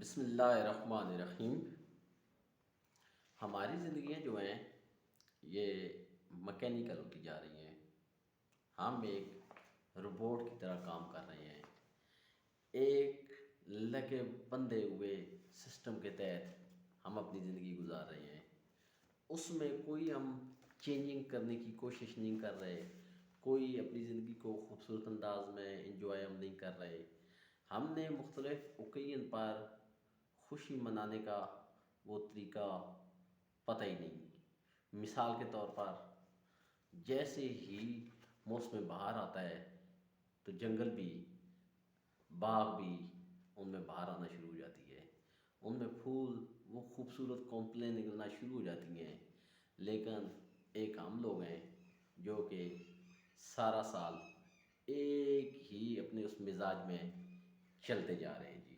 بسم اللہ الرحمن الرحیم۔ ہماری زندگیاں جو ہیں یہ مکینیکل ہوتی جا رہی ہیں۔ ہم ایک روبوٹ کی طرح کام کر رہے ہیں، ایک لگے بندھے ہوئے سسٹم کے تحت ہم اپنی زندگی گزار رہے ہیں۔ اس میں کوئی ہم چینجنگ کرنے کی کوشش نہیں کر رہے، کوئی اپنی زندگی کو خوبصورت انداز میں انجوائے ہم نہیں کر رہے۔ ہم نے مختلف اوکیزن پر خوشی منانے کا وہ طریقہ پتہ ہی نہیں۔ مثال کے طور پر جیسے ہی موسم بہار آتا ہے تو جنگل بھی، باغ بھی، ان میں بہار آنا شروع ہو جاتی ہے، ان میں پھول وہ خوبصورت کونپلیں نکلنا شروع ہو جاتی ہیں۔ لیکن ایک ہم لوگ ہیں جو کہ سارا سال ایک ہی اپنے اس مزاج میں چلتے جا رہے ہیں جی۔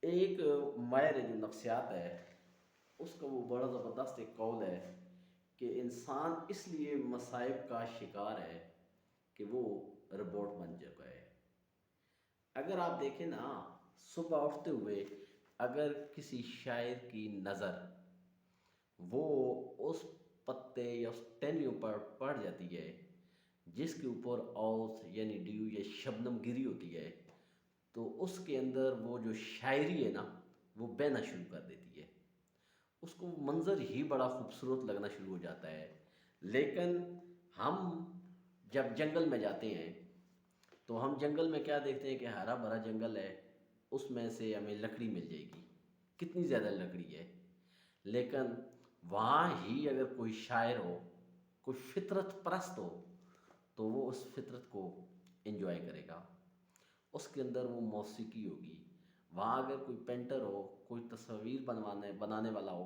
ایک ماہر جو نفسیات ہے اس کا وہ بڑا زبردست ایک قول ہے کہ انسان اس لیے مصائب کا شکار ہے کہ وہ روبوٹ بن چکا ہے۔ اگر آپ دیکھیں نا، صبح اٹھتے ہوئے اگر کسی شاعر کی نظر وہ اس پتے یا اس ٹہنیوں پر پڑ جاتی ہے جس کے اوپر اوس یعنی ڈیو یا شبنم گری ہوتی ہے، تو اس کے اندر وہ جو شاعری ہے نا وہ بہنا شروع کر دیتی ہے۔ اس کو منظر ہی بڑا خوبصورت لگنا شروع ہو جاتا ہے۔ لیکن ہم جب جنگل میں جاتے ہیں تو ہم جنگل میں کیا دیکھتے ہیں کہ ہرا بھرا جنگل ہے، اس میں سے ہمیں لکڑی مل جائے گی، کتنی زیادہ لکڑی ہے۔ لیکن وہاں ہی اگر کوئی شاعر ہو، کوئی فطرت پرست ہو، تو وہ اس فطرت کو انجوائے کرے گا، اس کے اندر وہ موسیقی ہوگی۔ وہاں اگر کوئی پینٹر ہو، کوئی تصویر بنانے والا ہو،